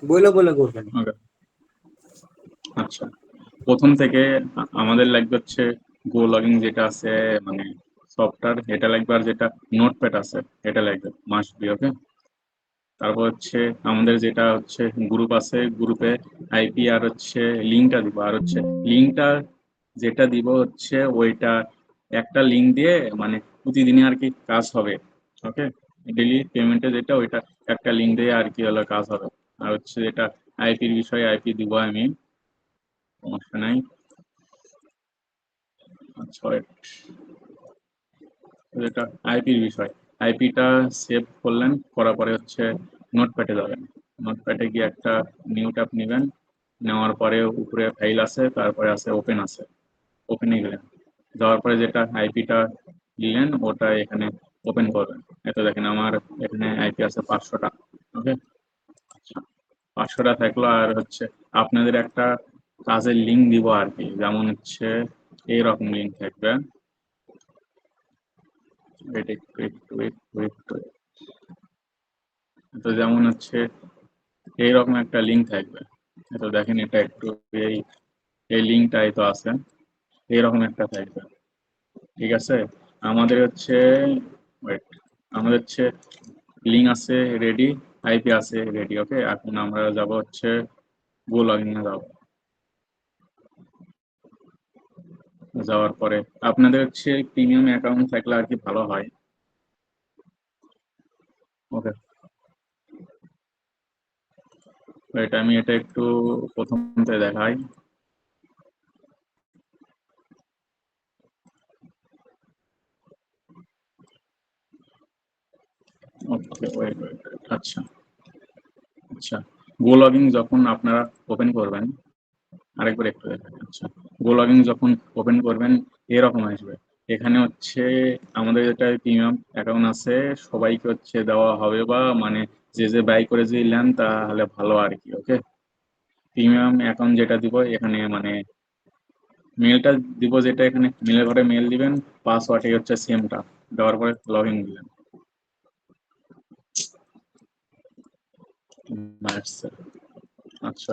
বলে বলে করবেন। ওকে, আচ্ছা। প্রথম থেকে আমাদের লাগবে হচ্ছে গো লগিং যেটা আছে, মানে সফটওয়্যার এটা লাগবে, আর যেটা নোটপ্যাড আছে এটা লাগবে, মাস্ট বি। ওকে, তারপর হচ্ছে আমাদের যেটা হচ্ছে গ্রুপ আছে, গ্রুপে আইপি আর হচ্ছে লিঙ্কটা দিব, আর হচ্ছে লিঙ্কটা যেটা দিব হচ্ছে ওইটা একটা লিঙ্ক দিয়ে মানে প্রতিদিনই আর কি কাজ হবে। ওকে, ডেলি পেমেন্টে যেটা ওইটা একটা লিঙ্ক দিয়ে আর কি হলো কাজ হবে। আর হচ্ছে যেটা আইপির বিষয়ে আইপি দিব আমি, সমস্যা নাই। আচ্ছা, যেটা আইপির বিষয়, আইপিটা সেভ করলেন, করার পরে হচ্ছে নোটপ্যাডে যাবেন। নোটপ্যাডে গিয়ে একটা নিউ ট্যাব নেবেন, নেওয়ার পরে উপরে ফাইল আছে, তারপরে আছে ওপেন আছে, ওপেনে গেলেন, যাওয়ার পরে যেটা আইপিটা দিলেন ওটা এখানে ওপেন করবেন। এটা দেখেন আমার এখানে আইপি আছে 500টা। ওকে, আচ্ছা, 500টা থাকলো। আর হচ্ছে আপনাদের একটা কাজের লিঙ্ক দিব আর কি, যেমন হচ্ছে এইরকম লিঙ্ক থাকবে। wait একটু একটু একটু একটু তো যেমন হচ্ছে এইরকম একটা লিঙ্ক থাকবে। তো দেখেন এটা একটু, এই এই লিঙ্কটাই তো আছে, এইরকম একটা থাকবে। ঠিক আছে, আমাদের হচ্ছে ওয়েট, আমাদের হচ্ছে লিঙ্ক আছে রেডি, আইপি আছে রেডি। ওকে, এখন আমরা যাব হচ্ছে গো লগইনে যাব। যাওয়ার পরে আপনাদের হচ্ছে প্রিমিয়াম অ্যাকাউন্ট থাকলে আর কি ভালো হয়। ওকে, ওয়েট আমি এটা একটু প্রথম থেকে দেখাই। ওকে, ওয়েট ওয়েট, আচ্ছা আচ্ছা, গো লগইন যখন আপনারা ওপেন করবেন, আরেকবার একটু দেখেন। আচ্ছা, গো লগইন যখন ওপেন করবেন এরকম আসবে। এখানে হচ্ছে আমাদের যেটা প্রিমিয়াম অ্যাকাউন্ট আছে সবাইকে হচ্ছে দেওয়া হবে, বা মানে যে যে বাই করে যে নেন তাহলে ভালো আর কি। ওকে, প্রিমিয়াম অ্যাকাউন্ট যেটা দিব এখানে মানে মেলটা দিব, যেটা এখানে মেলের ঘরে মেল দিবেন, পাসওয়ার্ড হচ্ছে সেমটা, দেওয়ার পরে লগ ইন দিলেন। আচ্ছা আচ্ছা,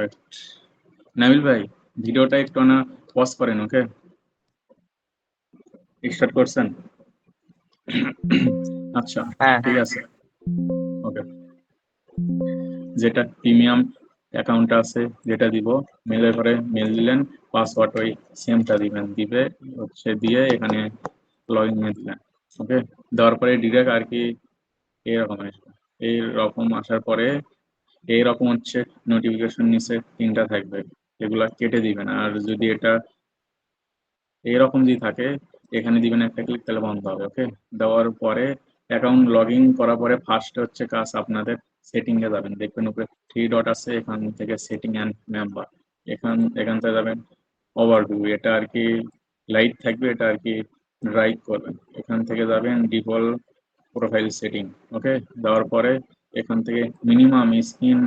নাবিল ভাই, ভিডিওটা একটু না পজ করেন। ওকে, স্টার্ট করছেন? আচ্ছা, হ্যাঁ ঠিক আছে। ওকে, যেটা প্রিমিয়াম অ্যাকাউন্ট আছে যেটা দিব, মেলের পরে মেল দিলেন, পাসওয়ার্ড ওই সেমটা দিবেন, দিবে হচ্ছে দিয়ে এখানে লগ ইন দিলেন। ওকে, দেওয়ার পরে ডিরেক্ট আর কি এরকম আসবে। এইরকম আসার পরে এইরকম হচ্ছে নোটিফিকেশন নিচে তিনটা থাকবে, এগুলা কেটে দিবেন। আর যদি এটা এরকম যদি থাকে এখানে দিবেন একটা ক্লিক, তাহলে বন্ধ হবে। ওকে, দেওয়ার পরে অ্যাকাউন্ট লগ ইন করার পরে ফার্স্ট হচ্ছে কাজ আপনাদের সেটিং এ যাবেন, দেখবেন উপরে থ্রি ডট আছে, এখান থেকে সেটিং অ্যান্ড মেম্বার, এখান থেকে যাবেন ওভারভিউ, এটা আর কি লাইট থাকবে, এটা আর কি ড্রাইভ করবেন। এখান থেকে যাবেন ডিফল্ট প্রোফাইল সেটিং। ওকে, দেওয়ার পরে এখান থেকে মিনিমাম স্ক্রিন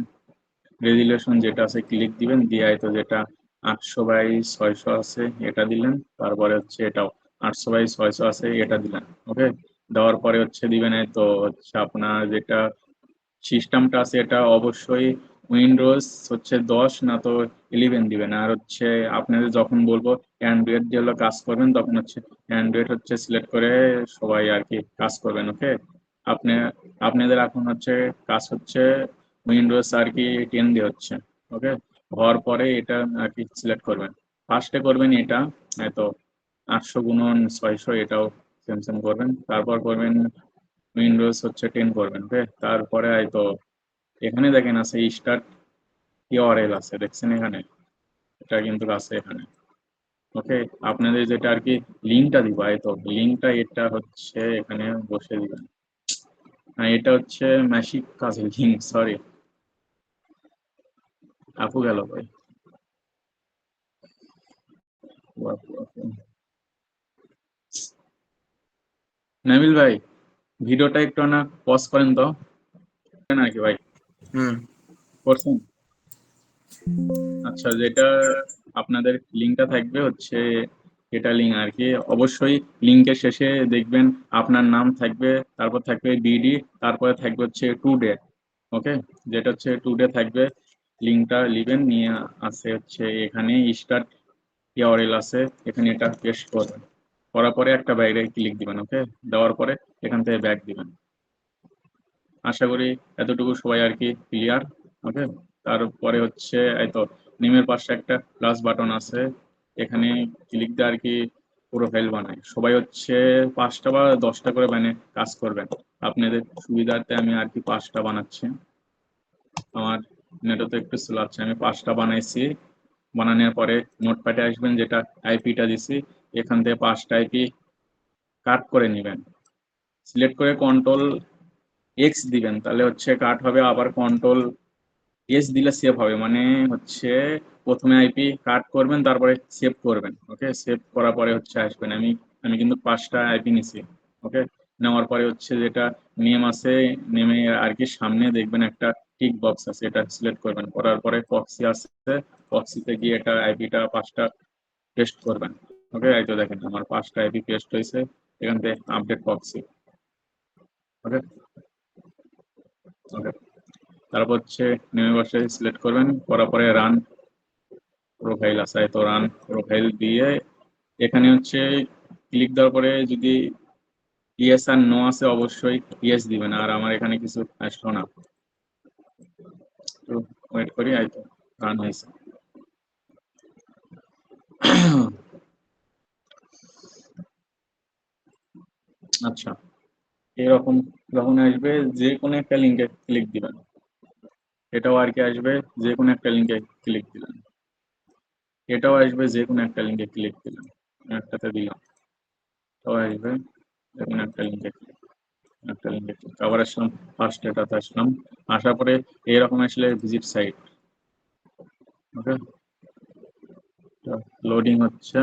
রেজুলেশন যেটা আছে ক্লিক দিবেন, দিয়ে তো যেটা 800 বাই 600 আছে এটা দিলেন, তারপরে হচ্ছে এটাও 800 বাই 600 আছে এটা দিলেন। ওকে, দেওয়ার পরে হচ্ছে দিবেন এই তো হচ্ছে আপনার যেটা সিস্টেমটা আছে এটা অবশ্যই উইন্ডোজ হচ্ছে 10 না তো 11 দিবেন। আর হচ্ছে আপনাদের যখন বলবো অ্যান্ড্রয়েড দিয়ে হলো কাজ করবেন, তখন হচ্ছে অ্যান্ড্রয়েড হচ্ছে সিলেক্ট করে সবাই আর কি কাজ করবেন। ওকে, আপনি আপনাদের এখন হচ্ছে কাজ হচ্ছে উইন্ডোজ আর কি 10 দিয়ে হচ্ছে। ওকে, হওয়ার পরে এটা আর কি সিলেক্ট করবেন, ফার্স্টে করবেন এটা, তো 800 গুণন 600 এটাও সেম সেম করবেন, তারপর করবেন উইন্ডোজ হচ্ছে 10 করবেন। ওকে, তারপরে হয়তো এখানে দেখেন আছে স্টার্ট ইউআরএল আছে, দেখছেন এখানে, এটা কিন্তু আছে এখানে। ওকে, আপনাদের যেটা আর কি লিঙ্কটা দিব, তো লিঙ্কটা এটা হচ্ছে এখানে বসে দিবেন। হ্যাঁ, এটা হচ্ছে মাসিক কাজের লিঙ্ক, সরি, আপু গেল ভাই। আপু, আপু। নাবিল ভাই, ভিডিওটা একটু না পজ করেন তো নাকি ভাই, হুম। করছেন? আচ্ছা, যেটা আপনাদের লিঙ্কটা থাকবে হচ্ছে এটা লিঙ্ক আর কি, অবশ্যই লিঙ্কের শেষে দেখবেন আপনার নাম থাকবে, তারপর থাকবে বিডি, তারপরে থাকবে হচ্ছে টু ডে। ওকে, যেটা হচ্ছে টু ডে থাকবে, লিঙ্কটা লিবেন, নিয়ে আছে হচ্ছে এখানে স্টার্ট ইউআরএল আছে, এখানে এটা পেস্ট করবেন, করার পরে একটা বাইরে ক্লিক দিবেন। ওকে, দেওয়ার পরে এখান থেকে ব্যাক দিবেন। আশা করি এতটুকু সবাই আর কি ক্লিয়ার। ওকে, তারপরে হচ্ছে এই তো নিমের পাশে একটা প্লাস বাটন আছে, এখানে ক্লিক দিয়ে আর কি প্রোফাইল বানায়। সবাই হচ্ছে 5টা বা 10টা করে কাজ করবেন। আপনাদের সুবিধার্থে আমি আর কি 5টা বানাচ্ছি। আমার নেটও তো একটু স্লো আছে, আমি 5টা বানাইছি। বানানোর পরে নোটপ্যাডে আসবেন, যেটা আইপিটা দিছি, এখান থেকে 5টা আইপি কাট করে নেবেন। সিলেক্ট করে কন্ট্রোল এক্স দিবেন, তাহলে হচ্ছে কাট হবে। আবার কন্ট্রোল এস দিলে সেভ হবে, মানে হচ্ছে প্রথমে আইপি কাট করবেন, তারপরে সেভ করবেন। ওকে, সেভ করার পরে হচ্ছে আসবেন। আমি আমি কিন্তু 5টা আইপি নিছি। ওকে, নেওয়ার পরে হচ্ছে যেটা নেম আছে, নেমে আর কি সামনে দেখবেন একটা টিক বক্স আছে, এটা সিলেক্ট করবেন। করার পরে প্রক্সি আছে, প্রক্সিতে গিয়ে এটা আইপিটা 5টা পেস্ট করবেন। ওকে, এই তো দেখেন আমার 5টা আইপি পেস্ট হয়েছে। এখান থেকে আপডেট প্রক্সি। ওকে ওকে, তারপর হচ্ছে নেমে বসে সিলেক্ট করবেন, করার পরে রান প্রোফাইল আছে, তো রান প্রোফাইল দিয়ে এখানে হচ্ছে ক্লিক দেওয়ার পরে যদি ইয়েস আর নো আছে, অবশ্যই ইয়েস দিবেন। আর আমার এখানে কিছু আসলো না, তো ওয়েট করি। এই তো রান হয়েছে। আচ্ছা, এরকম যখন আসবে যে কোনো একটা লিঙ্কে ক্লিক দিবেন, এটাও আর কি আসবে যে কোনো একটা লিঙ্কে ক্লিক দিলেন, এটাও আসবে যে কোনো একটা লিঙ্কে ক্লিক দিলেন, একটাতে দিলাম, এটাও আসবে যে কোনো একটা লিঙ্কে একটা লিঙ্কে ক্লিক। আবার আসলাম ফার্স্ট এটাতে আসলাম, আসার পরে এরকম আসলে ভিজিট সাইট। ওকে, লোডিং হচ্ছে,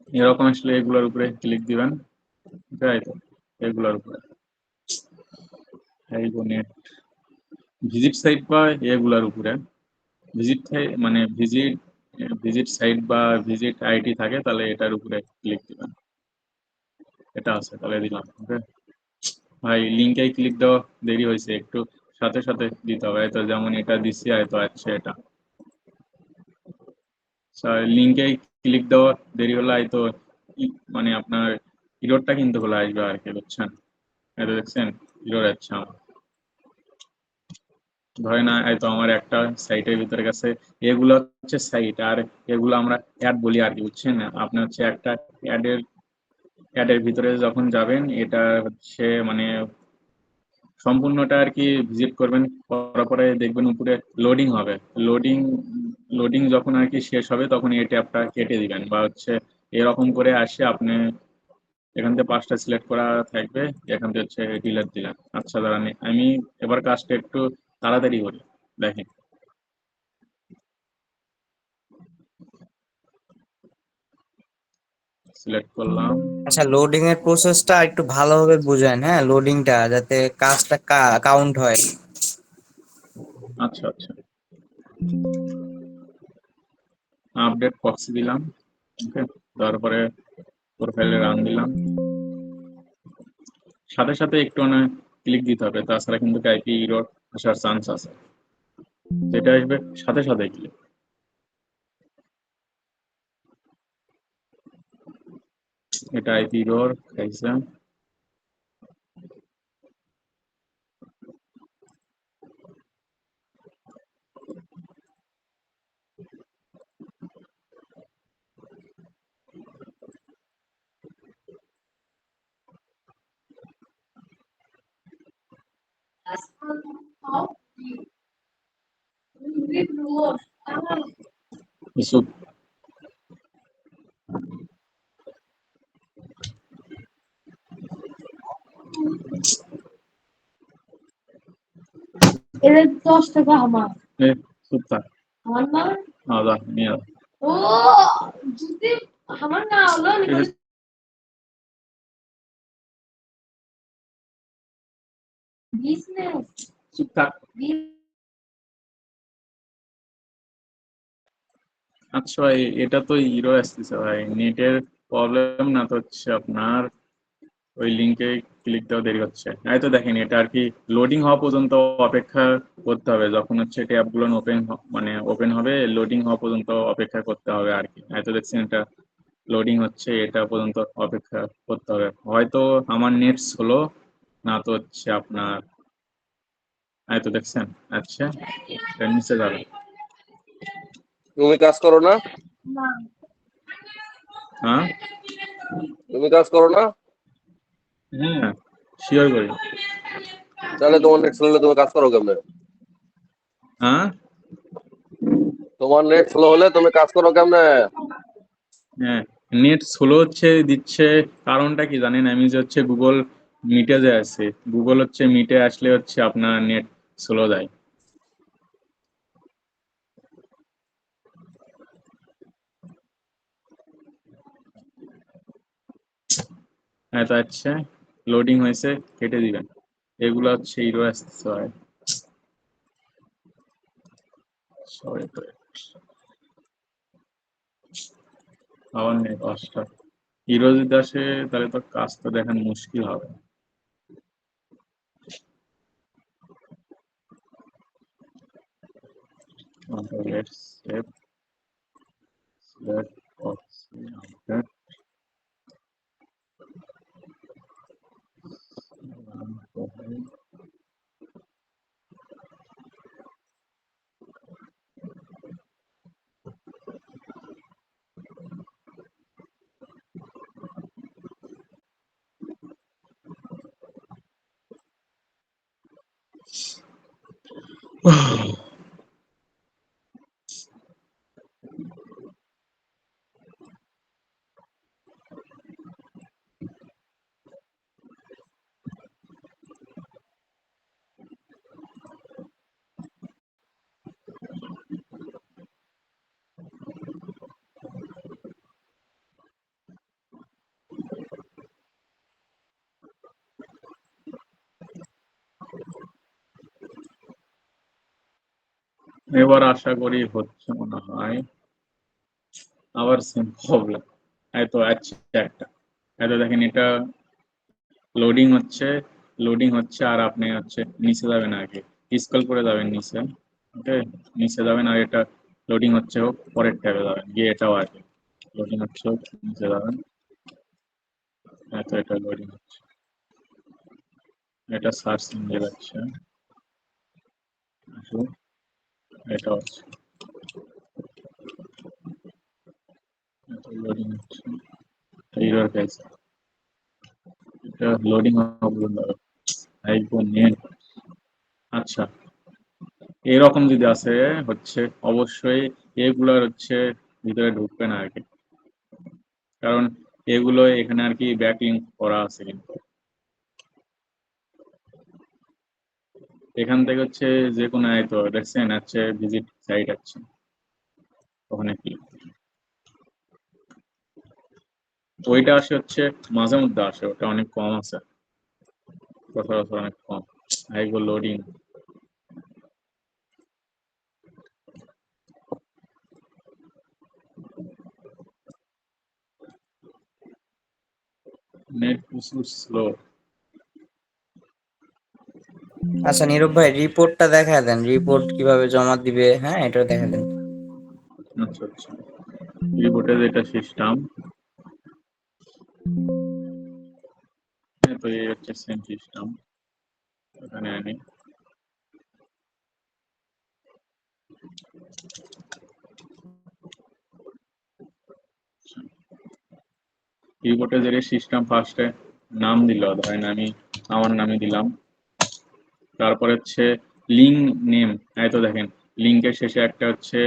এরকম আসলে এগুলোর উপরে ক্লিক দিবেন। তাই তো, এগুলোর উপরে এই নেট ভিজিট সাইট বা এগুলোর উপরে ভিজিট মানে ভিজিট ভিজিট সাইট বা ভিজিট আইডি থাকে, তাহলে এটার উপরে ক্লিক দিবেন। এটা আছে, তাহলে দিলাম। ওকে ভাই, লিঙ্কে ক্লিক দেওয়া দেরি হয়েছে একটু, সাথে সাথে দিতে হবে। তো যেমন এটা দিচ্ছি, হয়তো আছে এটা লিঙ্কে ক্লিক দেওয়া দেরি হলে হয়তো মানে আপনার ইরোরটা কিন্তু হলে আসবে আর কি, বুঝছেন? এটা দেখছেন ইরোর যাচ্ছে আমার, ধরে না এই তো আমার একটা সাইটের ভিতরে গেছে। এগুলো হচ্ছে সাইট, আর এগুলো আমরা অ্যাড বলি আর কি, বুঝছেন? আপনি হচ্ছে একটা অ্যাডের অ্যাডের ভিতরে যখন যাবেন, এটা হচ্ছে মানে সম্পূর্ণটা আর কি ভিজিট করবেন, করার পরে দেখবেন উপরে লোডিং হবে। লোডিং লোডিং যখন আর কি শেষ হবে, তখন এই ট্যাবটা কেটে দিবেন, বা হচ্ছে এরকম করে আসে আপনি এখান থেকে 5টা সিলেক্ট করা থাকবে, এখান থেকে হচ্ছে ডিলেট দিলেন। আচ্ছা দাঁড়ান, আমি এবার কাজটা একটু তাড়াতাড়ি করি, দেখেন। সিলেক্ট করলাম। আচ্ছা, লোডিং এর প্রসেসটা একটু ভালোভাবে বুঝেন, হ্যাঁ, লোডিংটা যাতে কাজটা কাউন্ট হয়। আচ্ছা আচ্ছা, আপডেট প্রক্সি দিলাম। ওকে, তারপরে প্রোফাইলে রান দিলাম। সাথে সাথে একটু না ক্লিক দিতে হবে, তাছাড়া কিন্তু আইপি এরর আসার চান্স আছে। যেটা আসবে সাথে সাথে ক্লিক। এটা আইপি এরর খাইছে। কিছু এদের 10 টাকা আমার চুপ থাক, আমার না আলাদা নিয়ে আয়। ও যদি আমার না হলো বিজনেস চুপ থাক। আচ্ছা ভাই, এটা তো ইরো আসতেছে ভাই, নেটের প্রবলেম না তো হচ্ছে আপনার ওই লিঙ্কে ক্লিক দেওয়া দেরি হচ্ছে। এই তো দেখেন, এটা আর কি লোডিং হওয়া পর্যন্ত অপেক্ষা করতে হবে, যখন হচ্ছে ট্যাবগুলো মানে ওপেন হবে লোডিং হওয়া পর্যন্ত অপেক্ষা করতে হবে আর কি। হয়তো দেখছেন এটা লোডিং হচ্ছে, এটা পর্যন্ত অপেক্ষা করতে হবে। হয়তো আমার নেট স্লো, না তো হচ্ছে আপনার, হয়তো দেখছেন। আচ্ছা, এটা নিচে যাবে। তুমি কাজ করো না? হ্যাঁ তুমি কাজ করো না? হ্যাঁ, শিওর করি। তাহলে তোমার নেট স্লো হলে তুমি কাজ করো কেমনে? হ্যাঁ তোমার নেট স্লো হলে তুমি কাজ করো কেমনে? হ্যাঁ, নেট স্লো হচ্ছে দিচ্ছে, কারণটা কি জানেন? আমি যে হচ্ছে গুগল মিটে যে আছে, গুগল হচ্ছে মিটে আসলে হচ্ছে আপনার নেট স্লো যায়। হ্যাঁ, তো আচ্ছা, লোডিং হয়েছে, কেটে দিবেন। এগুলো হচ্ছে হিরো আসতেছে হয়। সরি তো, আবার নেট অস্টার। হিরো যদি আসে তাহলে তো কাজ তো দেখান মুশকিল হবে। Let's save that option. Okay. এবার আশা করি হচ্ছে মনে হয়। আবার সেম প্রবলেম। তো আচ্ছা, একটা দেখেন, এটা লোডিং হচ্ছে আর আপনি হচ্ছে নিচে যাবেন আগে, স্ক্রল করে যাবেন নিচে। ওকে, নিচে যাবেন আর এটা লোডিং হচ্ছে হোক, পরের ট্যাবে যাবেন গিয়ে এটাও আগে লোডিং হচ্ছে হোক, নিচে যাবেন। এটা লোডিং হচ্ছে, এটা সার্চ নিয়ে যাচ্ছে, আসুন, এটা হচ্ছে, এটা লোডিং হচ্ছে, এইবার গেছে, এটা লোডিং হবে একদম নেট। আচ্ছা, এরকম যদি আছে হচ্ছে অবশ্যই এগুলোর হচ্ছে ভিতরে ঢুকবে না আর কি, কারণ এগুলো এখানে আর কি ব্যাকলিঙ্ক করা আছে, কিন্তু এখান থেকে হচ্ছে যে কোনো তো দেখছেন হচ্ছে ভিজিট সাইট আছে, ওখানে কি ওইটা আসে হচ্ছে মাঝে মধ্যে আসে, ওটা অনেক কম আছে, সচরাচর অনেক কম। আইগো লোডিং, নেট প্রচুর স্লো। আচ্ছা নীরব ভাই, রিপোর্টটা দেখা দেন, রিপোর্ট কিভাবে জমা দিবে, হ্যাঁ এটা দেখা দেন। আচ্ছা আচ্ছা, রিপোর্টের এটা সিস্টেম, তো এই হচ্ছে সেম সিস্টেম, এখানে আনি। রিপোর্টে যে সিস্টেম ফার্স্টে নাম দিল, ধরেন আমি আমার নামে দিলাম, তারপর হচ্ছে লিঙ্ক নেম। তো দেখেন লিঙ্কের শেষে একটা হচ্ছে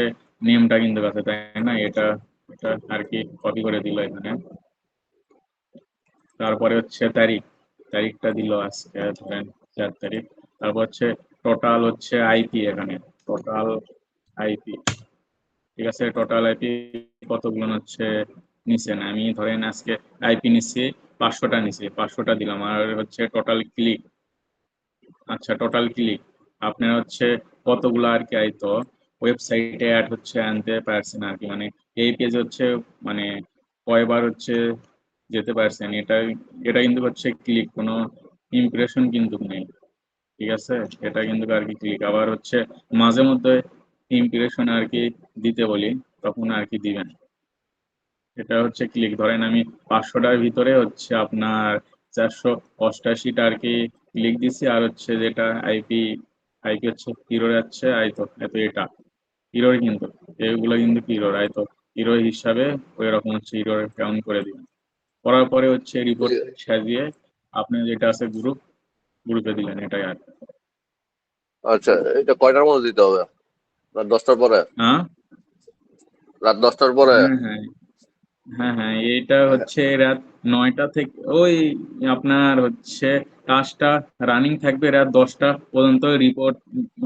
নেমটা কিন্তু আছে, তাই না? এটা এটা আর কি কপি করে দিল এখানে। তারপরে হচ্ছে তারিখটা দিল আজকে ধরেন 4 তারিখ। তারপর হচ্ছে টোটাল হচ্ছে আইপি, এখানে টোটাল আইপি, ঠিক আছে? টোটাল আইপি কতগুলো হচ্ছে নিছেন, আমি ধরেন আজকে আইপি নিচ্ছি 500টা নিছি, 500টা দিলাম। আর হচ্ছে টোটাল ক্লিক, আচ্ছা টোটাল ক্লিক আপনার হচ্ছে কতগুলো আর কি আইতো ওয়েবসাইটে অ্যাড হচ্ছে আনতে পারছেন আর কি, মানে এই পেজে হচ্ছে মানে কয়বার হচ্ছে যেতে পারছেন, এটা এটা কিন্তু হচ্ছে ক্লিক, কোনো ইমপ্রেশন কিন্তু নেই। ঠিক আছে, এটা কিন্তু আর কি ক্লিক। আবার হচ্ছে মাঝে মধ্যে ইমপ্রেশন আর কি দিতে বলি, তখন আর কি দিবেন। এটা হচ্ছে ক্লিক। ধরেন আমি 500টার ভিতরে হচ্ছে আপনার 488টা আর কি ক্লিক দিছি, আর হচ্ছে যেটা আইপি আইপি হচ্ছে হিরো যাচ্ছে তো এত এটা হিরোর, কিন্তু এগুলো কিন্তু হিরোর তো হিরো হিসাবে ওই রকম হচ্ছে হিরোর কাউন্ট করে দিবেন। করার পরে হচ্ছে রিপোর্ট সাজিয়ে আপনি যেটা আছে গ্রুপে দিলেন, এটাই আর কি। আচ্ছা, এটা কয়টার মধ্যে দিতে হবে? রাত 10টার পরে? হ্যাঁ রাত 10টার পরে? হ্যাঁ হ্যাঁ হ্যাঁ হ্যাঁ, এটা হচ্ছে রাত 9টা থেকে ওই আপনার হচ্ছে কাজটা রানিং থাকবে রাত 10টা পর্যন্ত। রিপোর্ট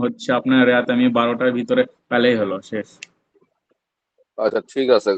হচ্ছে আপনার রাত আমি 12টার ভিতরে পেলেই হলো, শেষ। আচ্ছা, ঠিক আছে।